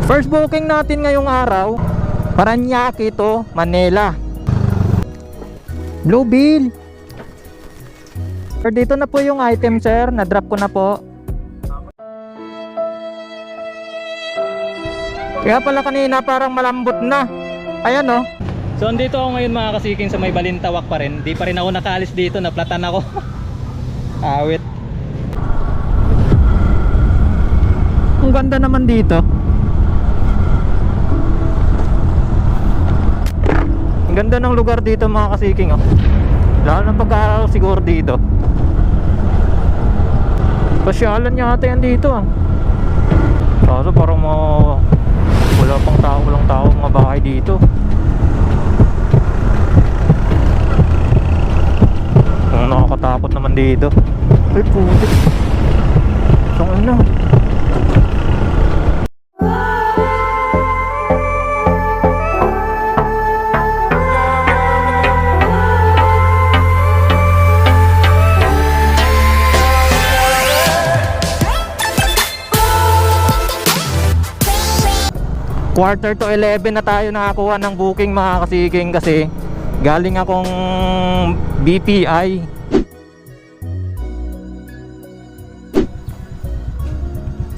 First booking natin ngayong araw, Paranaque to Manila. Blue Bill. Sir, dito na po yung item sir, na-drop ko na po. Kaya pala kanina parang malambot na. Ayan oh. So andito ako ngayon mga kasiking sa may Balintawak pa rin. Di pa rin ako nakaalis dito, naplatan ako. Awit. Ang ganda naman dito. Ang ganda ng lugar dito mga kasiking oh. Lalo ng pag-aaral siguro dito. Pasyalan yata yan dito ah. Kaso parang wala pang tao, walang tao mga bahay dito. Ang nakakatakot naman dito. Ay putik. Saan ano? Quarter to 11 na tayo nakakuha ng booking mga kasiking kasi galing akong BPI.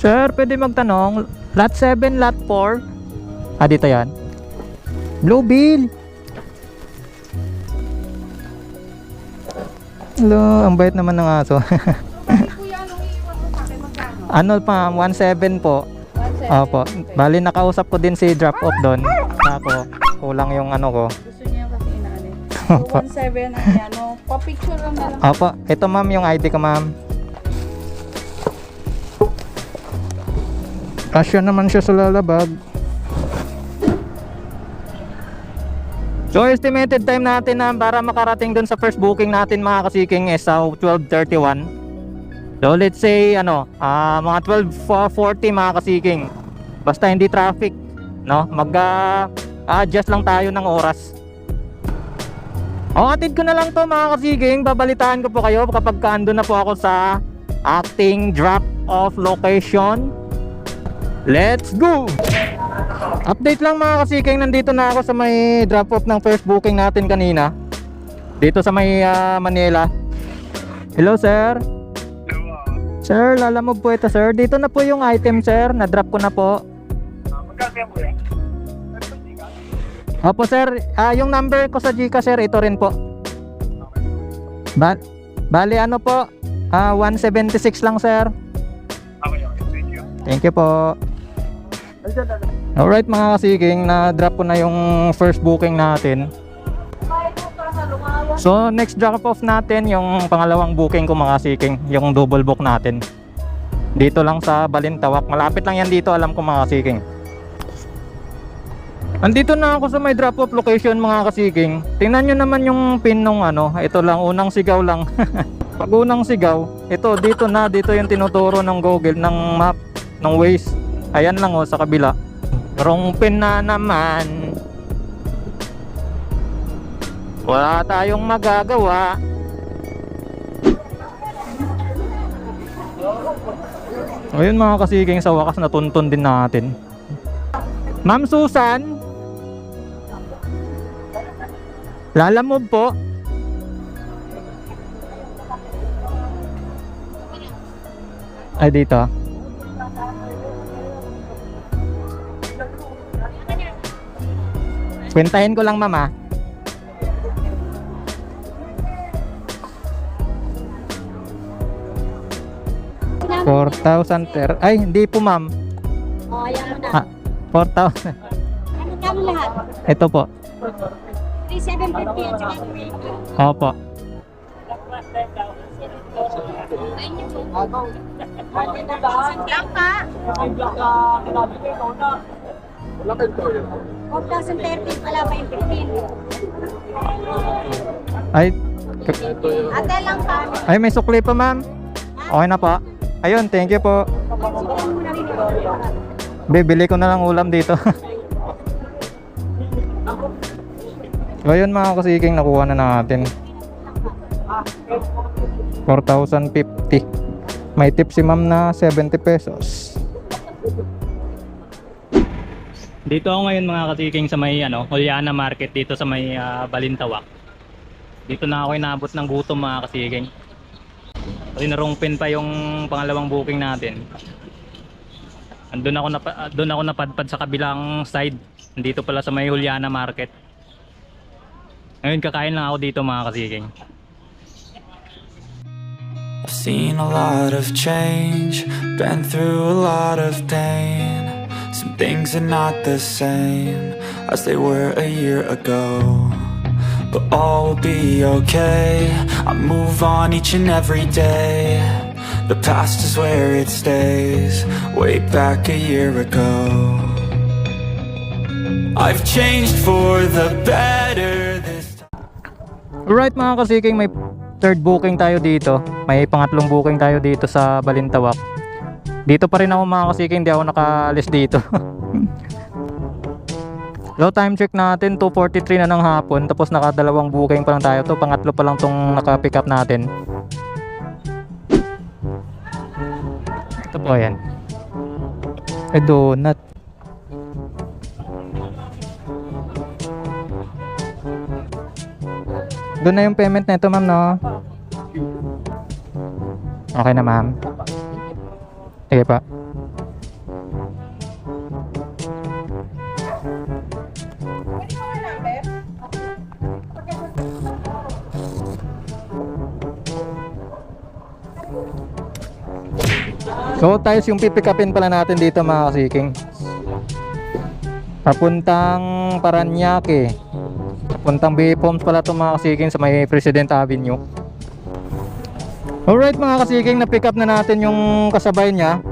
Sir, pwede magtanong, lot 7, lot 4? Ah, dito yan. Blue Bill. Hello, ang bait naman ng aso. Ano pa, 17 po. Opo, bali nakausap ko din si drop off doon. Ako, kulang yung ano ko. Gusto niya kasi inaanin. 17 ang yan, no? Pa-picture lang na lang. Opo, ito ma'am yung ID ko ma'am. Kasya naman siya sa lalabag. So estimated time natin na para makarating doon sa first booking natin mga kasiking is 12:31. So let's say ano, mga 12:40 mga kasiking. Basta hindi traffic, no? Mag-adjust lang tayo ng oras. Atid ko na lang to mga kasiking. Babalitaan ko po kayo kapag kaando na po ako sa acting drop off location. Let's go! Update lang mga kasiking, nandito na ako sa may drop off ng first booking natin kanina. Dito sa may Manila. Hello sir. Sir, lalamog po ito sir. Dito na po yung item sir, na-drop ko na po. Magkakaya mo yan? Opo sir, yung number ko sa Gcash sir, ito rin po. Bali ano po, 176 lang sir. Okay, thank you. Thank you po. Alright mga kasiking, na-drop ko na yung first booking natin. So next drop off natin yung pangalawang booking ko mga kasiking, yung double book natin. Dito lang sa Balintawak, malapit lang yan dito alam ko mga kasiking. Andito na ako sa may drop off location mga kasiking. Tingnan nyo naman yung pin nung ano, ito lang, unang sigaw lang. Pag unang sigaw, ito dito na, dito yung tinuturo ng Google, ng map, ng Waze. Ayan lang oh, sa kabila. Wrong pin na naman. Wala tayong magagawa. Ayun mga kasiking, sa wakas natuntun din natin. Ma'am Susan, lalamove po. Ay dito. Kwentahin ko lang mama. $4,000 ay hindi po ma'am. O, ayan mo na. 4,000. Ano ka mo lahat? Ito po. 3,750 at saka 3,800. Opo. Isang pa. 4,030 pala pa yung 15. Ay Ate lang pa. ay may sukli pa ma'am. Okay na po. Ayun, thank you po. Bibili ko na lang ulam dito. So ayun mga kasiking, nakuha na natin 4,050. May tip si ma'am na 70 pesos. Dito ako ngayon mga kasiking sa may Juliana Market dito sa may Balintawak. Dito na ako inabot ng gutom mga kasiking. Kasi narungpin pa yung pangalawang booking natin. Doon ako napadpad sa kabilang side. Dito pala sa may Juliana Market. Ngayon kakain lang ako dito mga kasiking. I've seen a lot of change, been through a lot of pain. Some things are not the same as they were a year ago, but all will be okay. I move on each and every day. The past is where it stays, way back a year ago. I've changed for the better this time. Alright mga kasiking, may third booking tayo dito. May pangatlong booking tayo dito sa Balintawak. Dito pa rin ako mga kasiking, hindi ako nakaalis dito. Low time check natin, 2:43 na ng hapon. Tapos nakadalawang booking pa lang tayo. To pangatlo pa lang tong naka-pick up natin. Ito po yan. Donut. Doon na yung payment nito ma'am, no? Okay na ma'am. Sige pa. So tiles yung pipick upin pala natin dito mga kasiking. Papuntang Paranaque. Papuntang Bipoms pala ito mga kasiking sa may President Avenue. Alright mga kasiking, na-pick up na natin yung kasabay niya.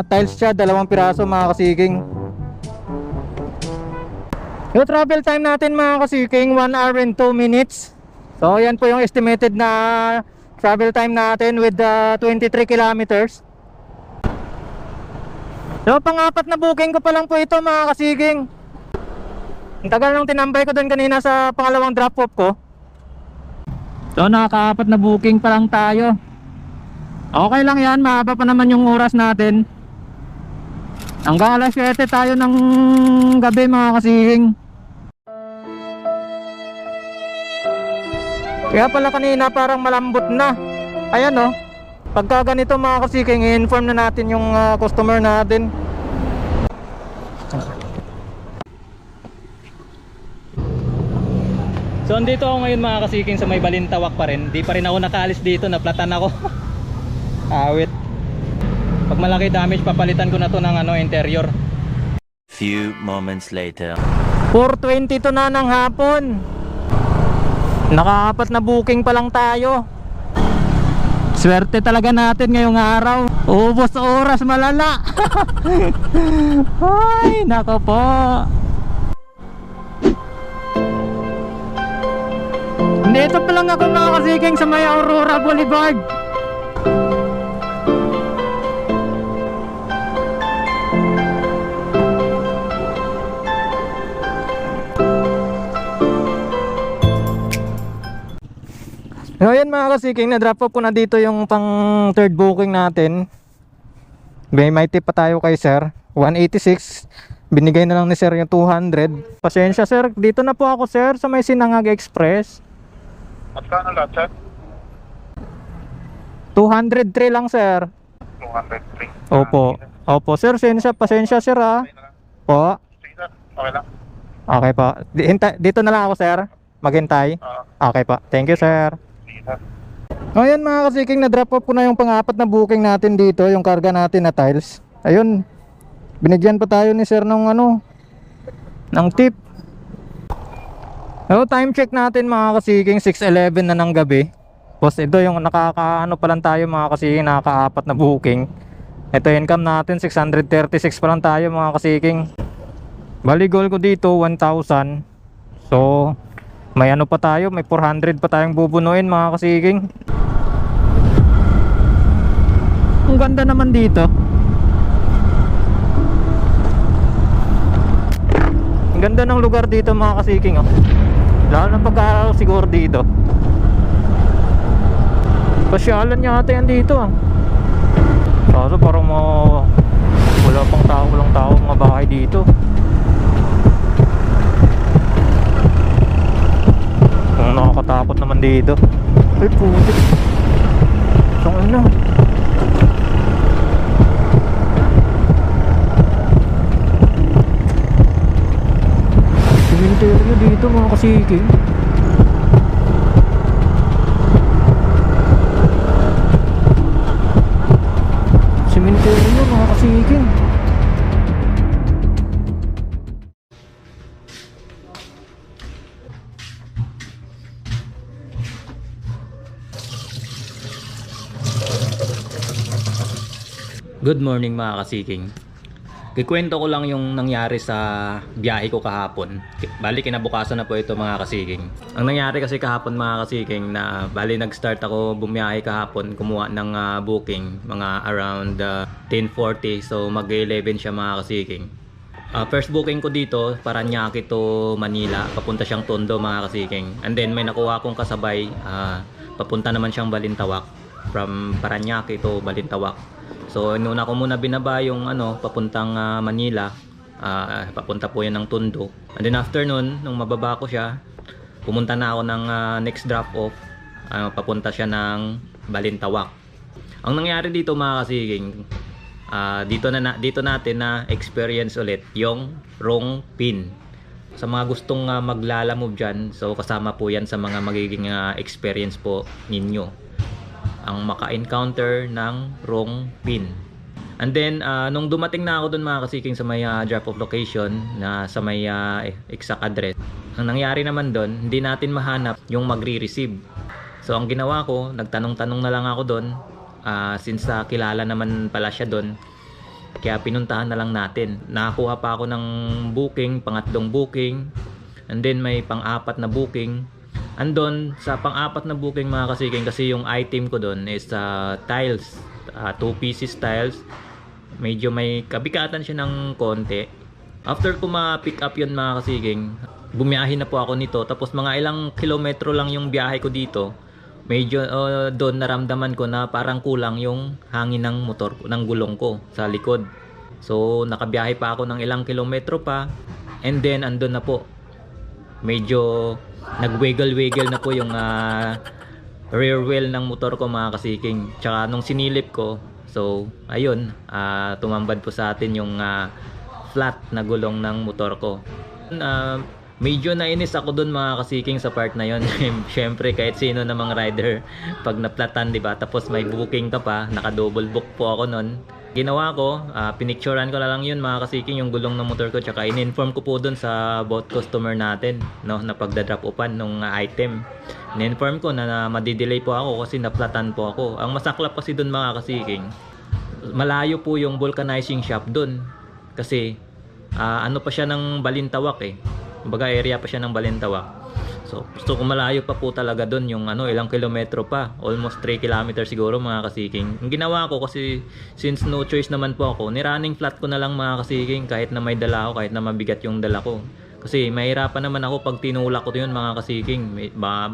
Tiles siya, 2 piraso mga kasiking. Yung travel time natin mga kasiking, 1 hour and 2 minutes. So yan po yung estimated na travel time natin with 23 kilometers. So pang-apat na booking ko pa lang po ito mga kasiging. Ang tagal nang tinambay ko doon kanina sa pangalawang drop off ko. So nakaka-apat na booking pa lang tayo. Okay lang yan, mahaba pa naman yung oras natin. Hanggang alas 7 tayo ng gabi mga kasiging. Kaya pala kanina parang malambot na. Ayan oh. Pagka ganito mga kasiking, i-inform na natin yung customer natin. So andito ako ngayon mga kasiking sa may Balintawak pa rin. Di pa rin ako nakaalis dito, naplatan ako. Awit. Pag malaki damage, papalitan ko na to ng interior. Few moments later. 4:20 to na ng hapon. Nakaapat na booking pa lang tayo. Swerte talaga natin ngayong araw. Ubos oras malala. Ay, nako po. Dito pa lang ako mga kasiking sa may Aurora Boulevard. So ayan mga kasiking, na-drop off ko na dito yung pang third booking natin. May tip pa tayo kay sir, 186. Binigay na lang ni sir yung 200. Pasensya sir, dito na po ako sir sa may Sinangag Express. At saan ang lahat, sir? 203 lang sir. 203. Opo. Opo sir, pasensya sir ha. Po. Sige, sir. Okay lang. Okay po. Dito na lang ako sir. Maghintay. Okay po. Thank you sir. Sige, sir. Ayan mga kasiking, na-drop off ko na yung pang-apat na booking natin dito, yung karga natin na tiles. Ayun, binigyan pa tayo ni sir ng ng tip. So time check natin mga kasiking, 6:11 na ng gabi. Tapos ito yung pa lang tayo mga kasiking, nakaka-apat na booking. Ito income natin, 636 pa lang tayo mga kasiking. Bali goal ko dito 1,000. So may pa tayo, may 400 pa tayong bubunuin mga kasiking. Ang ganda naman dito. Ang ganda ng lugar dito mga kasiking oh. Lalo na pagka siguro dito. Pasyalan niya ata yan dito ah. Kaso parang walang tao mga bahay dito. Nakakatakot naman dito. Ay putik. So ano? Cementerio dito mga kasiking. Cementerio mga kasiking. Good morning mga kasiking. Kikwento ko lang yung nangyari sa biyahe ko kahapon. Bali kinabukasan na po ito mga kasiking. Ang nangyari kasi kahapon mga kasiking na bali nag-start ako bumiyahe kahapon, kumuha ng booking mga around 10:40, so mag-11 siya mga kasiking. First booking ko dito, Paranaque to Manila, papunta siyang Tondo mga kasiking. And then may nakuha akong kasabay, papunta naman siyang Balintawak, from Paranaque to Balintawak. So inuna ko muna binaba yung papuntang Manila, papunta po yan ng Tondo. And then after nun, nung mababa ko siya, pumunta na ako ng next drop off, papunta siya ng Balintawak. Ang nangyari dito mga kasiging, dito natin na experience ulit yung wrong pin. Sa mga gustong maglalamove dyan, so kasama po yan sa mga magiging experience po ninyo, ang maka-encounter ng wrong pin. And then nung dumating na ako dun mga kasiking sa may drop off location na sa may exact address, ang nangyari naman dun, hindi natin mahanap yung magre-receive. So ang ginawa ko, nagtanong-tanong na lang ako dun, since kilala naman pala siya dun, kaya pinuntahan na lang natin. Nakakuha pa ako ng booking, pangatlong booking, and then may pang-apat na booking. Andon sa pang-apat na booking mga kasiking, kasi yung item ko doon is tiles, 2 pieces tiles. Medyo may kabikatan siya ng konti. After ko ma-pick up yun mga kasiking, bumiyahe na po ako nito. Tapos mga ilang kilometro lang yung biyahe ko dito, medyo doon naramdaman ko na parang kulang yung hangin ng motor, ng gulong ko sa likod. So nakabiyahe pa ako ng ilang kilometro pa, and then andun na po, medyo nag-wiggle-wiggle na po yung rear wheel ng motor ko mga kasiking. Tsaka nung sinilip ko, so ayun, tumambad po sa atin yung flat na gulong ng motor ko. Medyo nainis ako dun mga kasiking sa part na yon. Syempre kahit sino namang rider, pag naplatan, diba? Tapos may booking ka pa, naka-double book po ako nun. Ginawa ko, pinicturean ko na lang yun mga kasiking, yung gulong ng motor ko. Tsaka in-inform ko po dun sa both customer natin, no, na pagda-drop upan nung item. In-inform ko na madidelay po ako kasi naplatan po ako. Ang masaklap kasi dun mga kasiking, malayo po yung vulcanizing shop dun. Kasi ano pa siya ng Balintawak eh. Kumbaga area pa siya ng Balintawak. So gusto ko malayo pa po talaga doon, yung ilang kilometro pa, almost 3 kilometers siguro mga kasiking. Ang ginawa ko, kasi since no choice naman po ako, ni-running flat ko na lang mga kasiking, kahit na may dala ako, kahit na mabigat yung dala ko. Kasi mahirapan naman ako pag tinulak ko yun mga kasiking,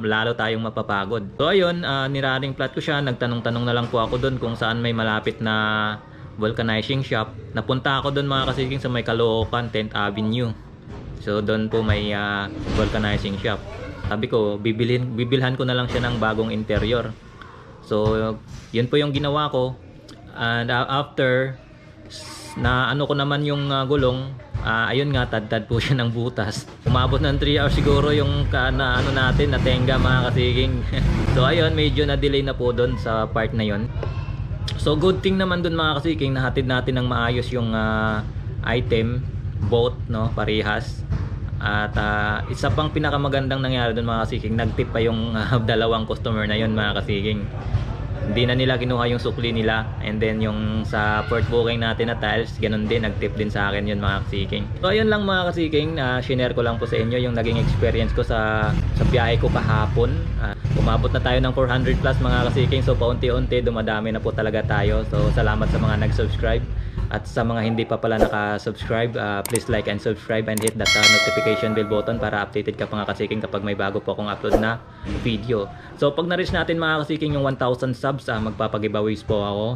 lalo tayong mapapagod. So ayun, ni-running flat ko siya, nagtanong-tanong na lang po ako doon kung saan may malapit na vulcanizing shop. Napunta ako doon mga kasiking sa may Caloocan 10th Avenue. So doon po may vulcanizing shop. Sabi ko, bibilhan ko na lang siya ng bagong interior. So yun po yung ginawa ko. And after na ko naman yung gulong, ayun nga, tad-tad po siya ng butas. Umabot ng 3 hours siguro yung natin, na tenga mga kasiging. So ayun, medyo na-delay na po doon sa part na yun. So good thing naman doon mga kasiging, nahatid natin ng maayos yung item, both, no, parehas. At isa pang pinakamagandang nangyari doon mga kasiging, nagtip pa yung dalawang customer na yun mga kasiging. Hindi na nila kinuha yung sukli nila. And then yung sa port booking natin na tiles, ganun din, nagtip din sa akin yun mga kasiking. So ayun lang mga kasiking, shinare ko lang po sa inyo yung naging experience ko sa biyahe ko kahapon. Umabot na tayo ng 400 plus mga kasiking. So paunti-unti dumadami na po talaga tayo. So salamat sa mga nag-subscribe. At sa mga hindi pa pala naka-subscribe, please like and subscribe and hit that notification bell button para updated ka pa mga kasiking kapag may bago po akong upload na video. So pag na-reach natin mga kasiking yung 1,000 subs, magpapag-giveaways po ako.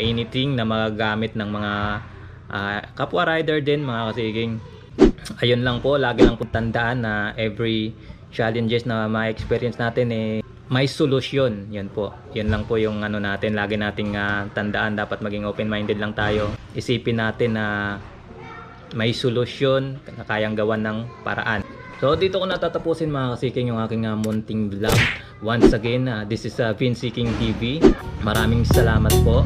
Anything na magagamit ng mga kapwa rider din mga kasiging. Ayun lang po, lagi lang po tandaan na every challenges na ma-experience natin may solusyon. Yan po. Yan lang po yung ano natin, lagi nating tandaan, dapat maging open-minded lang tayo. Isipin natin na may solusyon na kayang gawan ng paraan. So dito ko natatapusin mga kasiking yung aking munting vlog. Once again, this is Vince Seeking TV. Maraming salamat po.